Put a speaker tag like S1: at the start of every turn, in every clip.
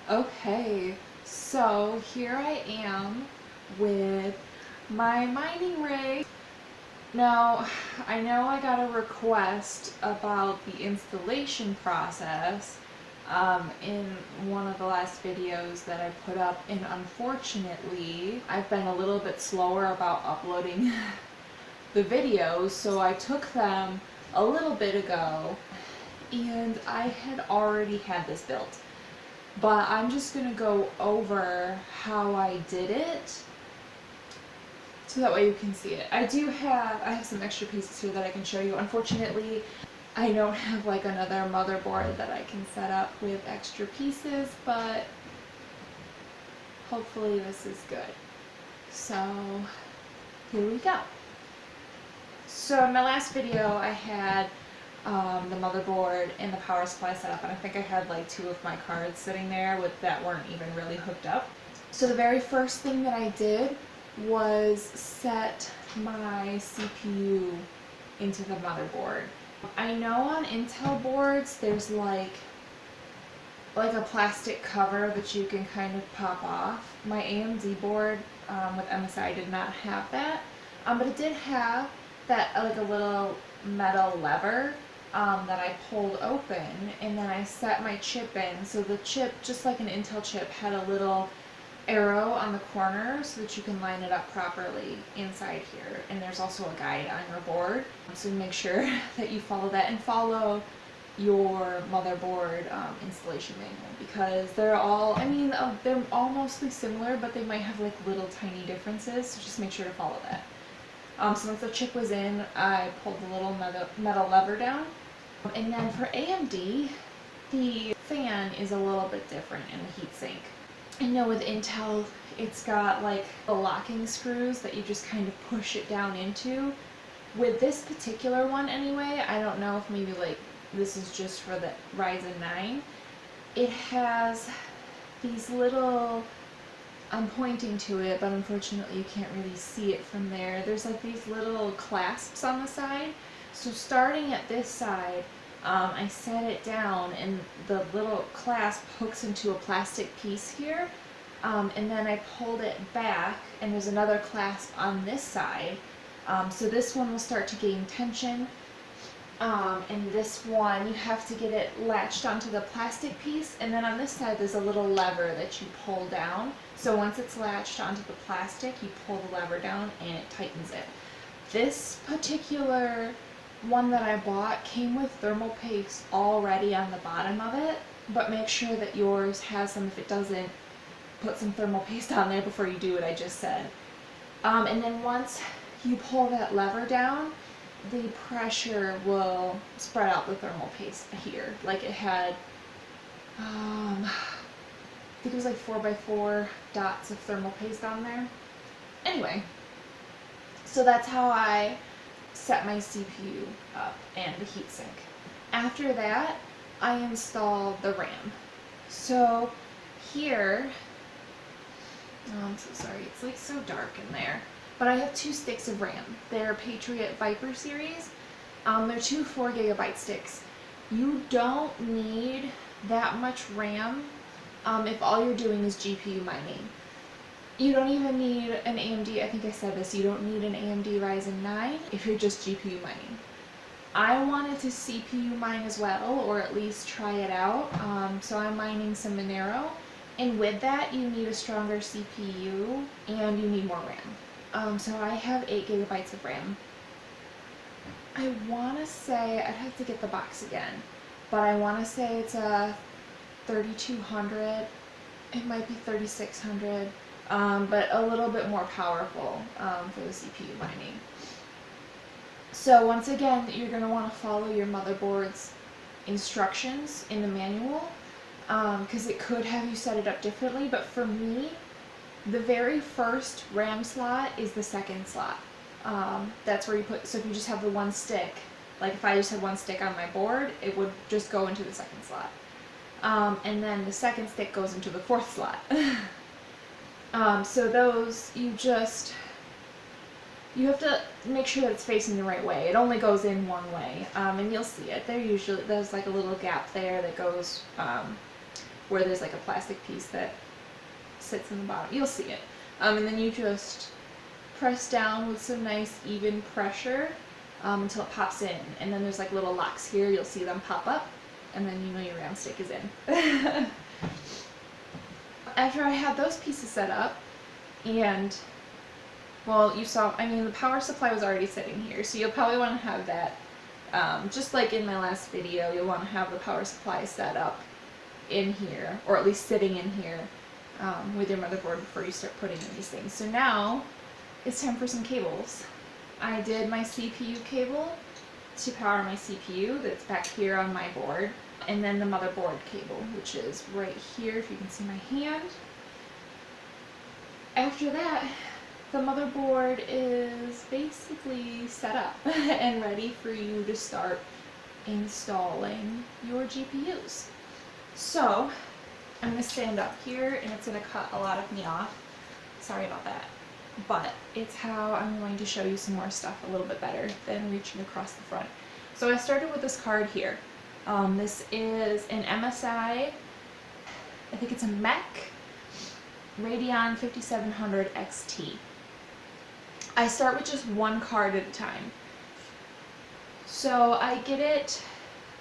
S1: Okay, so here I am with my mining rig. Now, I know I got a request about the installation process in one of the last videos that I put up, and unfortunately, I've been a little bit slower about uploading the videos, so I took them a little bit ago, and I had already had this built. But I'm just going to go over how I did it so that way you can see it. I have some extra pieces here that I can show you. Unfortunately, I don't have like another motherboard that I can set up with extra pieces, but hopefully this is good. So here we go. So in my last video I had the motherboard and the power supply set up, and I think I had like 2 of my cards sitting there that weren't even really hooked up. So the very first thing that I did was set my CPU into the motherboard. I know on Intel boards there's like a plastic cover that you can kind of pop off. My AMD board with MSI did not have that, but it did have that like a little metal lever that I pulled open, and then I set my chip in. So the chip, just like an Intel chip, had a little arrow on the corner so that you can line it up properly inside here. And there's also a guide on your board, so make sure that you follow that and follow your motherboard installation manual, because they're all, they're all mostly similar, but they might have like little tiny differences, so just make sure to follow that. So once the chip was in, I pulled the little metal lever down. And then for AMD, the fan is a little bit different in the heatsink. I know with Intel, it's got like the locking screws that you just kind of push it down into. With this particular one anyway, I don't know if maybe like this is just for the Ryzen 9, it has these little, I'm pointing to it, but unfortunately you can't really see it from there. There's like these little clasps on the side. So starting at this side, I set it down, and the little clasp hooks into a plastic piece here, and then I pulled it back, and there's another clasp on this side. So this one will start to gain tension, and this one you have to get it latched onto the plastic piece, and then on this side there's a little lever that you pull down. So once it's latched onto the plastic, you pull the lever down and it tightens it. This particular one that I bought came with thermal paste already on the bottom of it, but make sure that yours has some. If it doesn't, put some thermal paste on there before you do what I just said. And then once you pull that lever down, the pressure will spread out the thermal paste here. Like it had, I think it was like 4x4 dots of thermal paste on there. Anyway, so that's how I set my CPU up and the heatsink. After that, I installed the RAM. So here, oh, I'm so sorry, it's like so dark in there. But I have 2 sticks of RAM. They're Patriot Viper series. They're 2 4GB sticks. You don't need that much RAM if all you're doing is GPU mining. You don't even need an AMD, I think I said this, you don't need an AMD Ryzen 9 if you're just GPU mining. I wanted to CPU mine as well, or at least try it out, so I'm mining some Monero, and with that you need a stronger CPU and you need more RAM. So I have 8GB of RAM. I want to say, I'd have to get the box again, but I want to say it's a 3200, it might be 3600. But a little bit more powerful for the CPU mining. So once again, you're going to want to follow your motherboard's instructions in the manual, because it could have you set it up differently, but for me, the very first RAM slot is the second slot. That's where you put, so if you just have the 1 stick, like if I just had 1 stick on my board, it would just go into the second slot. And then the second stick goes into the 4th slot. So those, you have to make sure that it's facing the right way. It only goes in one way, and you'll see it. There's like a little gap there that goes where there's like a plastic piece that sits in the bottom. You'll see it. And then you just press down with some nice even pressure until it pops in. And then there's like little locks here. You'll see them pop up, and then you know your round stick is in. After I had those pieces set up, and well, you saw, I mean, the power supply was already sitting here, so you'll probably want to have that, just like in my last video, you'll want to have the power supply set up in here, or at least sitting in here with your motherboard before you start putting in these things. So now it's time for some cables. I did my CPU cable to power my CPU that's back here on my board, and then the motherboard cable, which is right here if you can see my hand. After that, the motherboard is basically set up and ready for you to start installing your GPUs. So I'm going to stand up here, and it's going to cut a lot of me off. Sorry about that. But it's how I'm going to show you some more stuff a little bit better than reaching across the front. So I started with this card here. This is an MSI, I think it's a Mech Radeon 5700 XT. I start with just one card at a time. So I get it,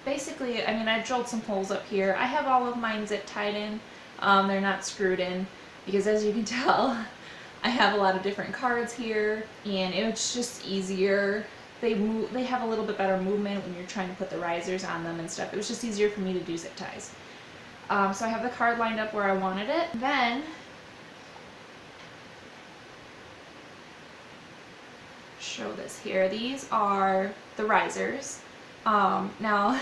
S1: basically, I mean, I drilled some holes up here. I have all of mine zip tied in. They're not screwed in because, as you can tell, I have a lot of different cards here, and it's just easier. They have a little bit better movement when you're trying to put the risers on them and stuff. It was just easier for me to do zip ties. So I have the card lined up where I wanted it. Then show this here. These are the risers. Now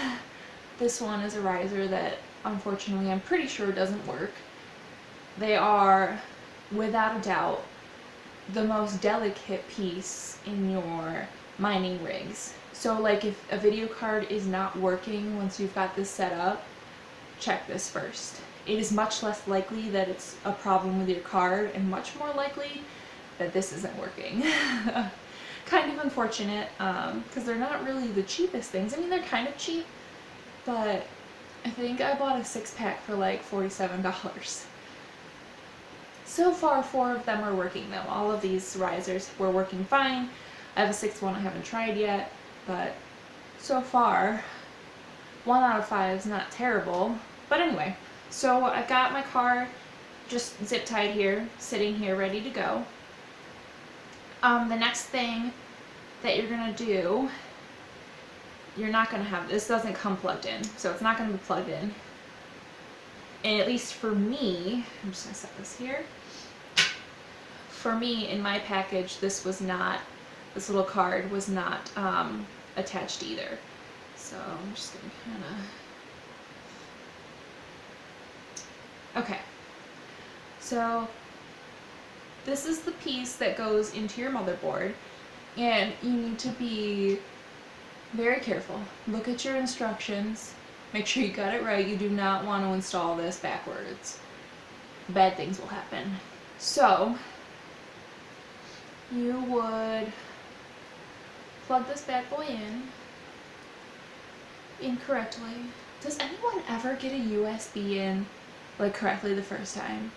S1: this one is a riser that unfortunately I'm pretty sure doesn't work. They are without a doubt the most delicate piece in your mining rigs. So like if a video card is not working once you've got this set up, check this first. It is much less likely that it's a problem with your card, and much more likely that this isn't working. Kind of unfortunate, because they're not really the cheapest things. I mean, they're kind of cheap, but I think I bought a 6-pack for like $47. So far, 4 of them are working though. All of these risers were working fine. I have a 6th one I haven't tried yet, but so far, 1 out of 5 is not terrible. But anyway, so I've got my card just zip tied here, sitting here ready to go. The next thing that you're going to do, you're not going to have, this doesn't come plugged in, so it's not going to be plugged in. And at least for me, I'm just going to set this here. For me, in my package, this little card was not attached either. So I'm just going to kind of... Okay. So this is the piece that goes into your motherboard, and you need to be very careful. Look at your instructions. Make sure you got it right. You do not want to install this backwards. Bad things will happen. So you would plug this bad boy in incorrectly. Does anyone ever get a USB in like correctly the first time?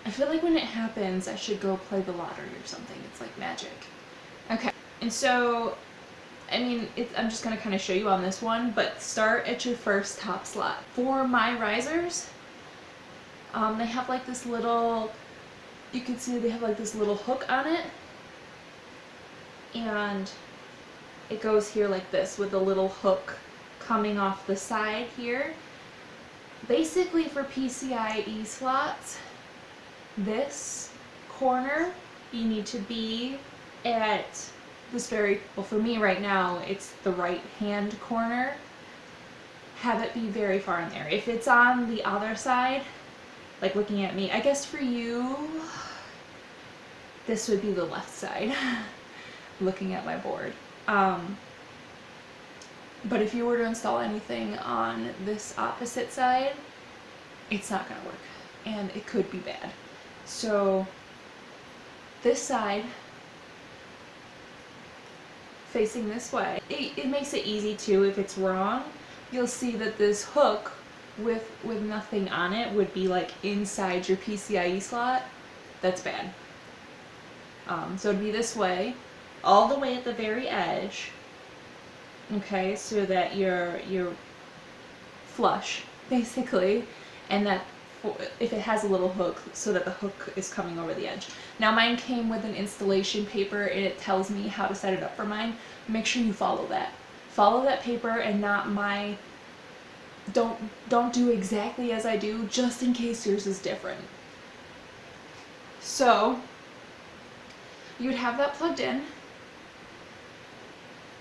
S1: I feel like when it happens, I should go play the lottery or something. It's like magic. Okay, and so, I mean, I'm just going to kind of show you on this one, but start at your first top slot. For my risers, they have like this little, you can see they have like this little hook on it, and it goes here like this with a little hook coming off the side here. Basically for PCIe slots, this corner, you need to be at this very, well for me right now, it's the right hand corner. Have it be very far in there. If it's on the other side, like looking at me, I guess for you, this would be the left side, looking at my board. But if you were to install anything on this opposite side, it's not going to work, and it could be bad. So this side, facing this way, it makes it easy too. If it's wrong, you'll see that this hook with nothing on it would be like inside your PCIe slot. That's bad. So it'd be this way, all the way at the very edge. Okay, so that you're flush basically, and that if it has a little hook, so that the hook is coming over the edge. Now mine came with an installation paper and it tells me how to set it up for mine. Make sure you follow that. Follow that paper and not my, don't do exactly as I do, just in case yours is different. So you'd have that plugged in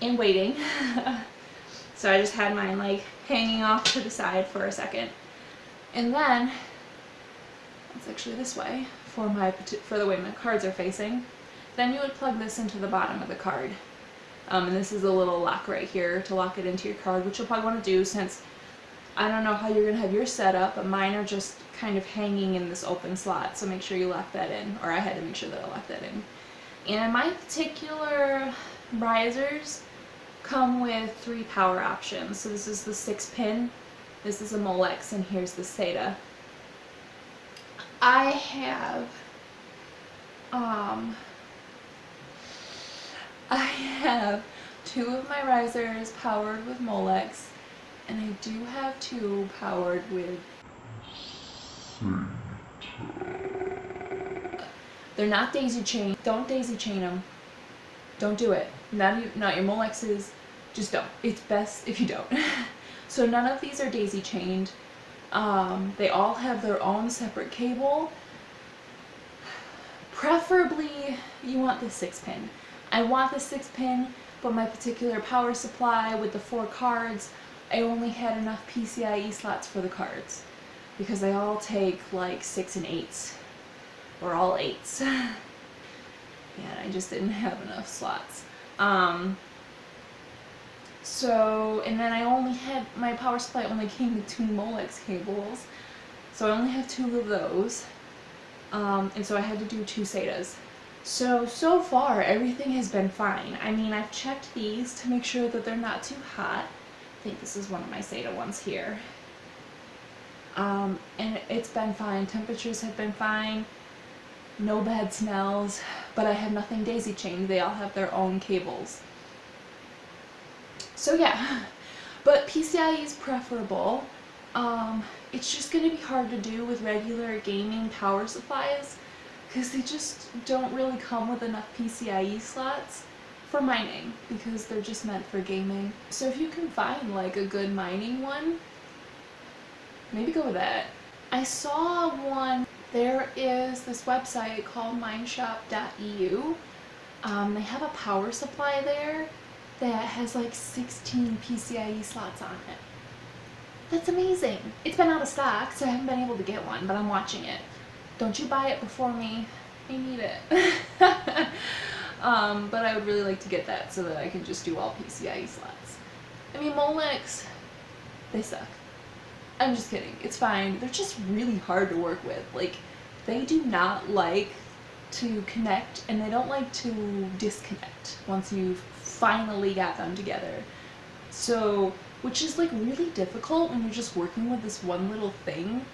S1: and waiting. So I just had mine like hanging off to the side for a second, and then it's actually this way for the way my cards are facing. Then you would plug this into the bottom of the card, and this is a little lock right here to lock it into your card, which you'll probably want to do since I don't know how you're gonna have yours set up, but mine are just kind of hanging in this open slot. So make sure you lock that in, or I had to make sure that I locked that in. And my particular risers come with 3 power options. So this is the 6-pin, this is a Molex, and here's the SATA. I have 2 of my risers powered with Molex, and I do have 2 powered with They're not daisy chained. Don't daisy chain them. Don't do it. Not your Molexes. Just don't. It's best if you don't. So none of these are daisy chained. They all have their own separate cable. Preferably, you want the 6-pin. I want the 6-pin, but my particular power supply with the 4 cards, I only had enough PCIe slots for the cards because they all take like 6 and 8s, or all 8s. Yeah, I just didn't have enough slots. So, and then I only had, my power supply only came with 2 Molex cables, so I only have 2 of those, and so I had to do 2 SATAs. So far everything has been fine. I mean, I've checked these to make sure that they're not too hot. I think this is one of my SATA ones here. And it's been fine. Temperatures have been fine. No bad smells, but I have nothing daisy chained. They all have their own cables. So yeah, but PCIe is preferable. It's just going to be hard to do with regular gaming power supplies because they just don't really come with enough PCIe slots for mining because they're just meant for gaming. So if you can find like a good mining one, maybe go with that. I saw one. There is this website called mineshop.eu. They have a power supply there that has like 16 PCIe slots on it. That's amazing. It's been out of stock, so I haven't been able to get one, but I'm watching it. Don't you buy it before me. I need it. But I would really like to get that so that I can just do all PCIe slots. I mean, Molex, they suck. I'm just kidding. It's fine. They're just really hard to work with. Like, they do not like to connect, and they don't like to disconnect once you've finally got them together. So, which is like really difficult when you're just working with this one little thing.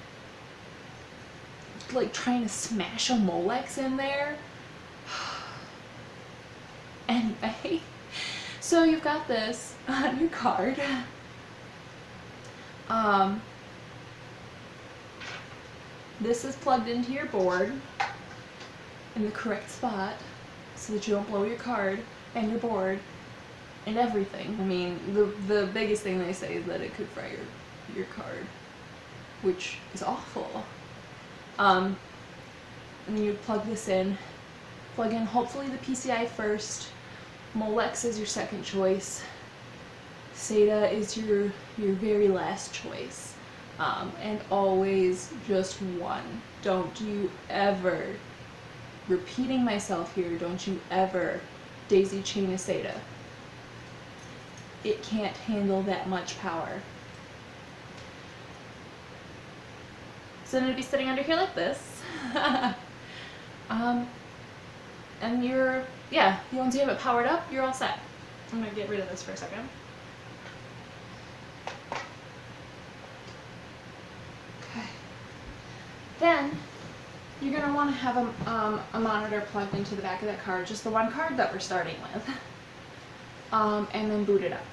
S1: Like trying to smash a Molex in there. Anyway, so you've got this on your card. This is plugged into your board in the correct spot so that you don't blow your card and your board and everything. I mean, the biggest thing they say is that it could fry your card, which is awful. And then you plug this in. Plug in hopefully the PCI first. Molex is your second choice. SATA is your very last choice. And always just one. Don't you ever, repeating myself here, don't you ever daisy chain a SATA. It can't handle that much power. So I'm going to be sitting under here like this. And once you have it powered up, you're all set. I'm going to get rid of this for a second. Okay. Then you're going to want to have a monitor plugged into the back of that card, just the one card that we're starting with, and then boot it up.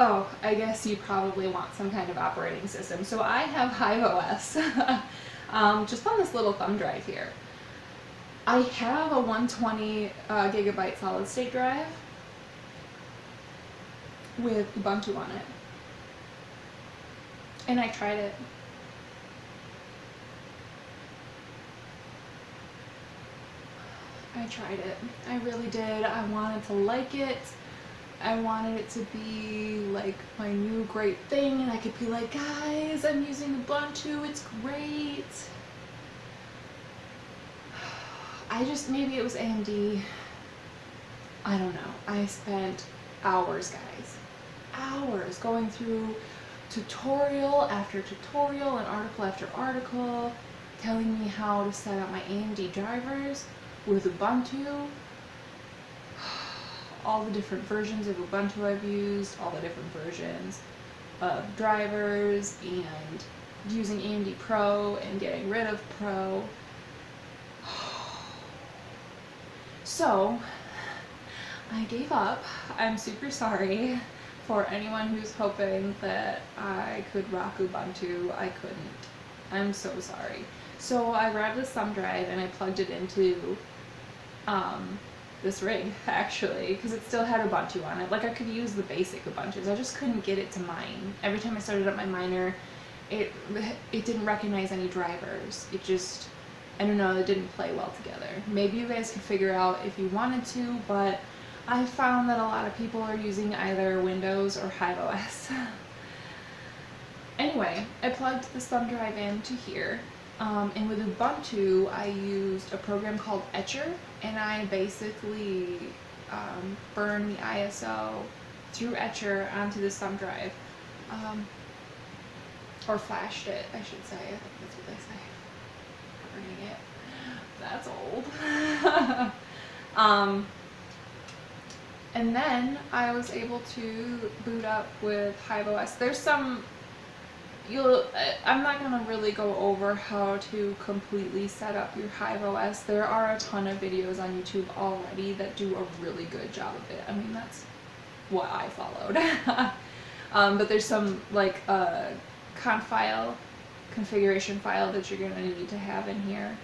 S1: Oh, I guess you probably want some kind of operating system. So I have Hive OS, just on this little thumb drive here. I have a 120 gigabyte solid state drive with Ubuntu on it. And I tried it. I really did. I wanted to like it. I wanted it to be like my new great thing, and I could be like, guys, I'm using Ubuntu, it's great. Maybe it was AMD. I don't know. I spent hours, guys. Hours going through tutorial after tutorial and article after article telling me how to set up my AMD drivers with Ubuntu. All the different versions of Ubuntu I've used, all the different versions of drivers, and using AMD Pro and getting rid of Pro. So, I gave up. I'm super sorry for anyone who's hoping that I could rock Ubuntu. I couldn't. I'm so sorry. So I grabbed this thumb drive and I plugged it into this rig, actually, because it still had Ubuntu on it. Like, I could use the basic Ubuntus. I just couldn't get it to mine. Every time I started up my miner, it didn't recognize any drivers. It just, I don't know, it didn't play well together. Maybe you guys could figure out if you wanted to, but I found that a lot of people are using either Windows or Hive OS. Anyway, I plugged this thumb drive into here. And with Ubuntu, I used a program called Etcher, and I basically burned the ISO through Etcher onto this thumb drive, or flashed it, I should say. I think that's what they say. Burning it. That's old. And then I was able to boot up with Hive OS. There's some. I'm not going to really go over how to completely set up your Hive OS. There are a ton of videos on YouTube already that do a really good job of it. I mean, that's what I followed. But there's some, like, conf file, configuration file that you're going to need to have in here.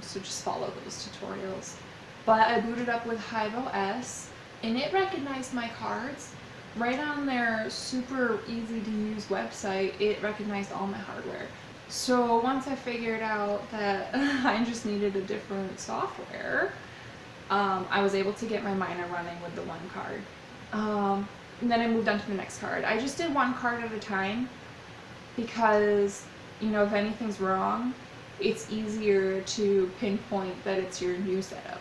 S1: So just follow those tutorials. But I booted up with Hive OS, and it recognized my cards. Right on their super easy to use website, it recognized all my hardware. So once I figured out that I just needed a different software, I was able to get my miner running with the one card. And then I moved on to the next card. I just did one card at a time because, you know, if anything's wrong, it's easier to pinpoint that it's your new setup,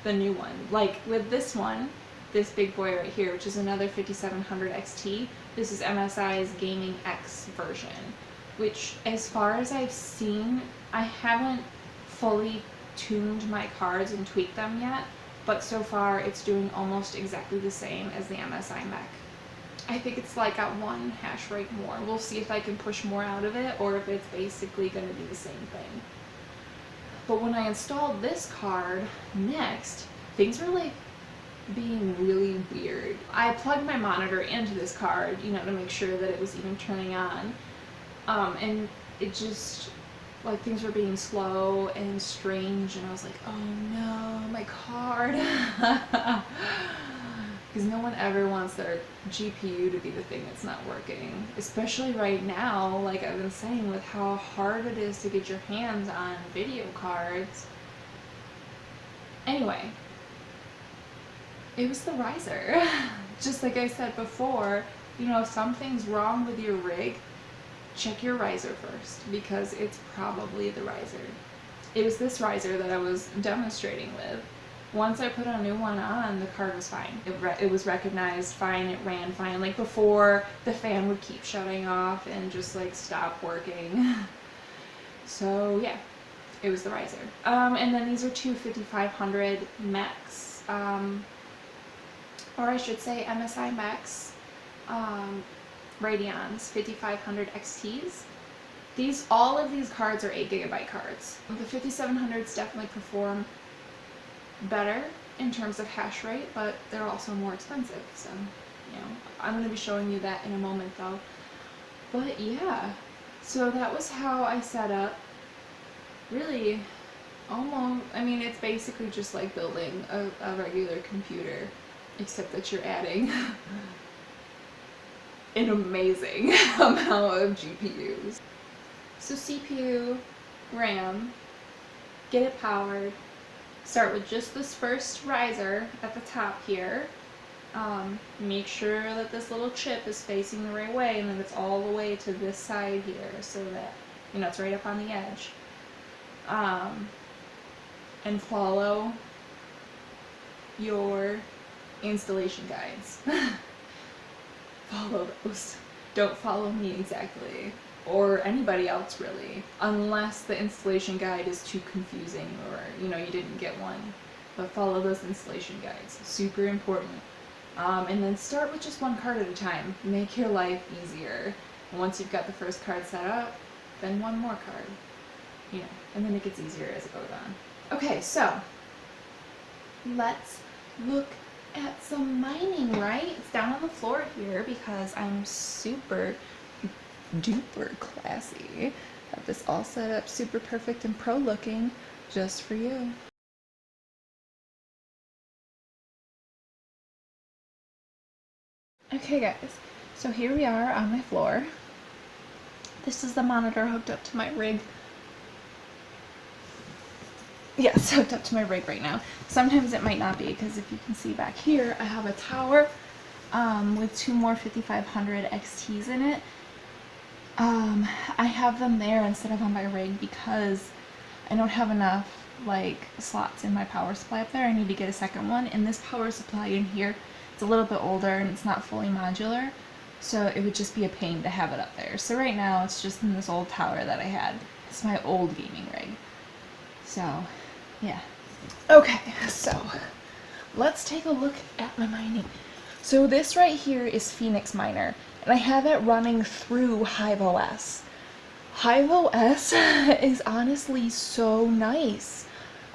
S1: the new one. Like with this one, this big boy right here, which is another 5700 XT. This is MSI's Gaming X version, which, as far as I've seen, I haven't fully tuned my cards and tweaked them yet, but so far it's doing almost exactly the same as the MSI mech. I think it's like got one hash rate more. We'll see if I can push more out of it or if it's basically going to be the same thing. But when I installed this card next, things were like being really weird. I plugged my monitor into this card, you know, to make sure that it was even turning on. And it just, like, things were being slow and strange, and I was like, oh no, my card. Because no one ever wants their GPU to be the thing that's not working. Especially right now, like I've been saying, with how hard it is to get your hands on video cards. Anyway, it was the riser. Just like I said before, you know, if something's wrong with your rig, check your riser first, because it's probably the riser. It was this riser that I was demonstrating with. Once I put a new one on, the card was fine. It was recognized fine, it ran fine. Like before, the fan would keep shutting off and just like stop working. So yeah, it was the riser. And then these are two 5500 mechs. Or I should say MSI mechs. Radeons 5500 XTs. All of these cards are 8GB cards. The 5700s definitely perform better in terms of hash rate, but they're also more expensive. So, you know, I'm going to be showing you that in a moment though. But yeah, so that was how I set up. Really, almost, I mean, it's basically just like building a regular computer, except that you're adding an amazing amount of GPUs. So CPU, RAM, get it powered. Start with just this first riser at the top here. Make sure that this little chip is facing the right way and that it's all the way to this side here so that, you know, it's right up on the edge. And follow your installation guides. Follow those. Don't follow me exactly, or anybody else really, unless the installation guide is too confusing or, you know, you didn't get one. But follow those installation guides. Super important. And then start with just one card at a time. Make your life easier. And once you've got the first card set up, then one more card. You know, and then it gets easier as it goes on. Okay, so let's look at some mining, right? It's down on the floor here because I'm super duper classy. Have this all set up super perfect and pro looking just for you. Okay guys, so here we are on my floor. This is the monitor hooked up to my rig. Yes, hooked up to my rig right now. Sometimes it might not be, because if you can see back here, I have a tower with two more 5500 XTs in it. I have them there instead of on my rig because I don't have enough like slots in my power supply up there. I need to get a second one, and this power supply in here, it's a little bit older and it's not fully modular, so it would just be a pain to have it up there. So right now it's just in this old tower that I had. It's my old gaming rig. So yeah. Okay, so let's take a look at my mining. So this right here is Phoenix Miner, and I have it running through Hive OS. Hive OS is honestly so nice.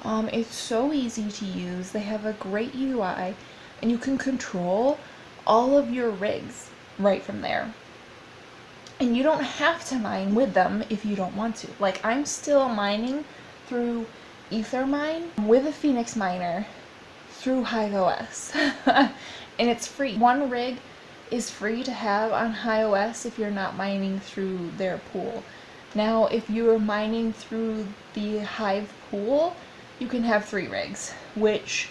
S1: It's so easy to use. They have a great UI, and you can control all of your rigs right from there. And you don't have to mine with them if you don't want to. Like, I'm still mining through Ethermine with a Phoenix Miner through Hive OS. And it's free. One rig is free to have on Hive OS if you're not mining through their pool. Now, if you are mining through the Hive pool, you can have 3 rigs, which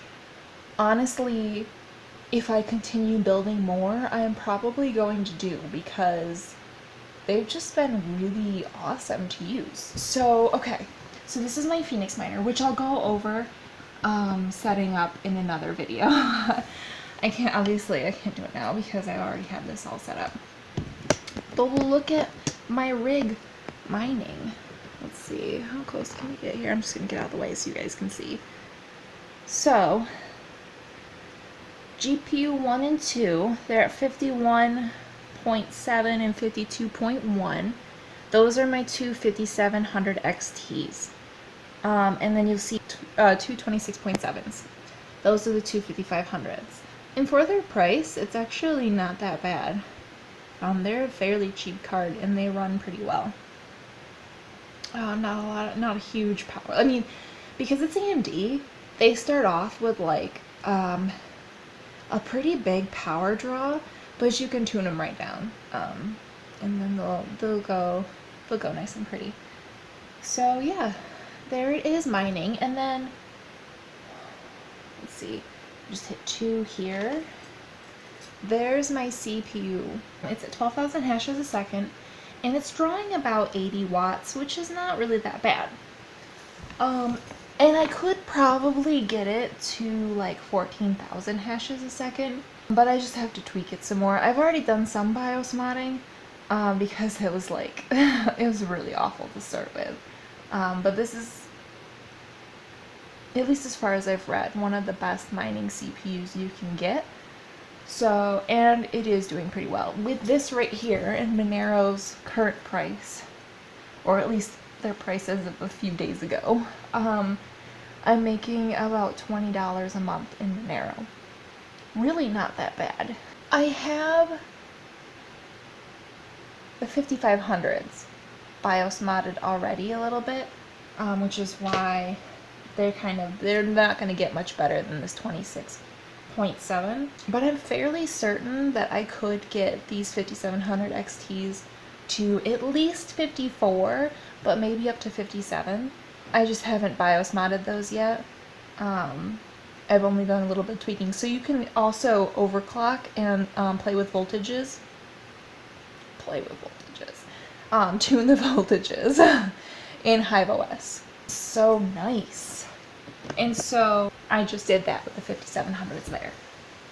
S1: honestly, if I continue building more, I am probably going to do, because they've just been really awesome to use. So, okay, so this is my Phoenix Miner, which I'll go over setting up in another video. I can't do it now because I already have this all set up. But we'll look at my rig mining. Let's see, how close can we get here? I'm just gonna get out of the way so you guys can see. So, GPU 1 and 2, they're at 51.7 and 52.1. Those are my two 5700 XTs. And then you'll see two 26.7s. Those are the two 5500s. And for their price, it's actually not that bad. They're a fairly cheap card, and they run pretty well. Not a huge power. I mean, because it's AMD, they start off with like a pretty big power draw, but you can tune them right down, and then they'll go nice and pretty. So yeah, there it is mining, and then let's see, just hit 2 here. There's my CPU. It's at 12,000 hashes a second, and it's drawing about 80 watts, which is not really that bad. And I could probably get it to like 14,000 hashes a second, but I just have to tweak it some more. I've already done some BIOS modding, because it was like, it was really awful to start with. But this is, at least as far as I've read, one of the best mining CPUs you can get. So, and it is doing pretty well. With this right here in Monero's current price, or at least their price as of a few days ago, I'm making about $20 a month in Monero. Really not that bad. I have the 5500s BIOS modded already a little bit, which is why they're not going to get much better than this 26.7. But I'm fairly certain that I could get these 5700 XTs to at least 54, but maybe up to 57. I just haven't BIOS modded those yet. I've only done a little bit of tweaking. So you can also overclock and play with voltages. Tune the voltages in Hive OS. So nice. And so I just did that with the 5700s there.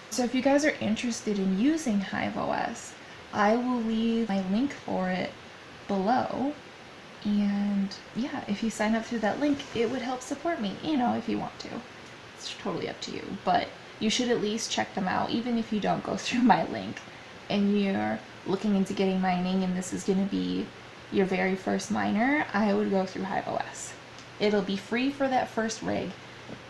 S1: So if you guys are interested in using Hive OS, I will leave my link for it below. And yeah, if you sign up through that link, it would help support me, you know, if you want to. It's totally up to you, but you should at least check them out, even if you don't go through my link and you're looking into getting mining and this is going to be your very first miner. I would go through Hive OS. It'll be free for that first rig,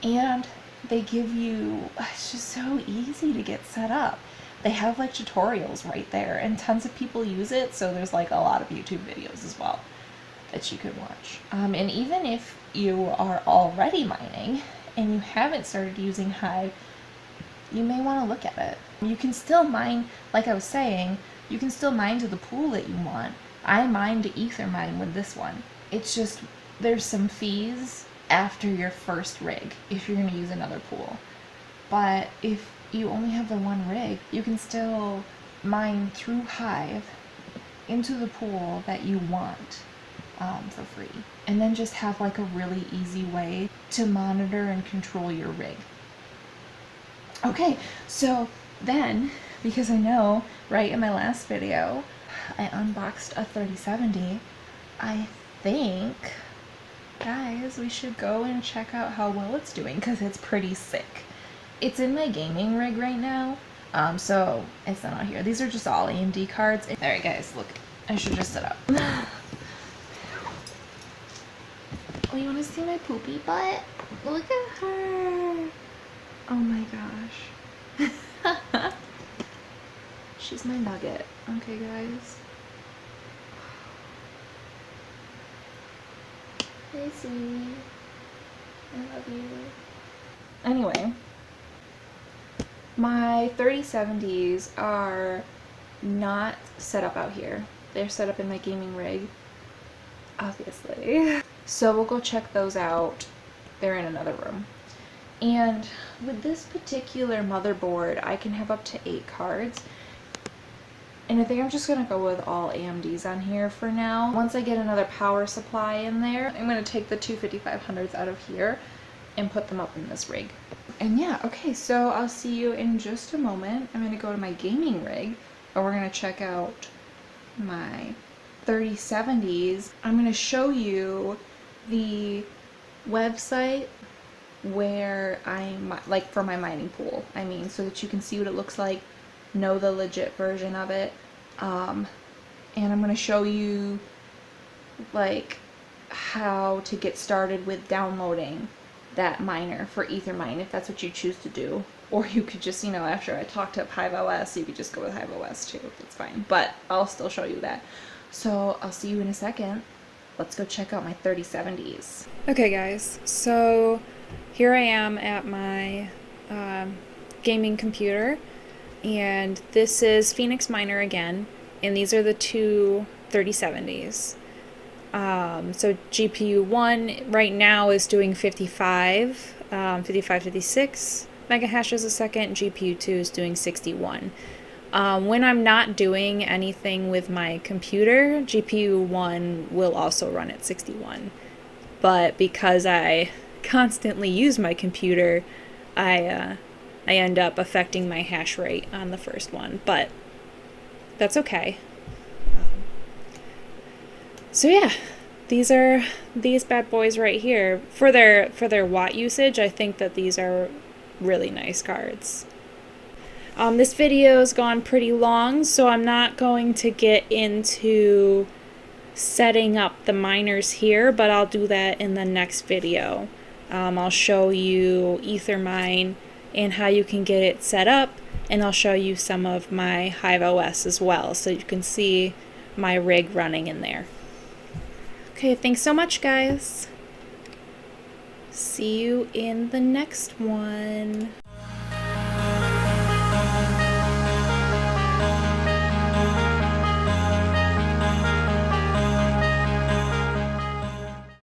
S1: and they give you, it's just so easy to get set up. They have like tutorials right there, and tons of people use it, so there's like a lot of YouTube videos as well that you could watch. And even if you are already mining and you haven't started using Hive, you may want to look at it. You can still mine, like I was saying, you can still mine to the pool that you want. I mine to Ethermine with this one. It's just, there's some fees after your first rig if you're going to use another pool. But if you only have the one rig, you can still mine through Hive into the pool that you want for free. And then just have like a really easy way to monitor and control your rig. Okay, so then, because I know, right, in my last video, I unboxed a 3070, I think, guys, we should go and check out how well it's doing, because it's pretty sick. It's in my gaming rig right now, so it's not out here. These are just all AMD cards. Alright guys, look, I should just sit up. Oh, you want to see my poopy butt? Look at her! Oh my gosh. She's my nugget. Okay, guys. Hey, sweetie. I love you. Anyway, my 3070s are not set up out here. They're set up in my gaming rig, obviously. So we'll go check those out. They're in another room. And with this particular motherboard, I can have up to 8 cards. And I think I'm just going to go with all AMDs on here for now. Once I get another power supply in there, I'm going to take the two 5500s out of here and put them up in this rig. And yeah, okay, so I'll see you in just a moment. I'm going to go to my gaming rig, and we're going to check out my 3070s. I'm going to show you the website where I'm, like, for my mining pool, I mean, so that you can see what it looks like, know the legit version of it, and I'm going to show you, like, how to get started with downloading that miner for Ethermine, if that's what you choose to do. Or you could just, you know, after I talked up Hive OS, you could just go with Hive OS too, that's fine, but I'll still show you that. So I'll see you in a second. Let's go check out my 3070s. Okay guys, so here I am at my gaming computer, and this is Phoenix Miner again, and these are the two 3070s. So GPU 1 right now is doing 55, 56 mega hashes a second, GPU 2 is doing 61. When I'm not doing anything with my computer, GPU 1 will also run at 61. But because I constantly use my computer, I end up affecting my hash rate on the first one, but that's okay. So yeah, these are these bad boys right here. For their watt usage, I think that these are really nice cards. This video has gone pretty long, so I'm not going to get into setting up the miners here, but I'll do that in the next video. I'll show you Ethermine and how you can get it set up, and I'll show you some of my Hive OS as well, so you can see my rig running in there. Okay, thanks so much, guys. See you in the next one.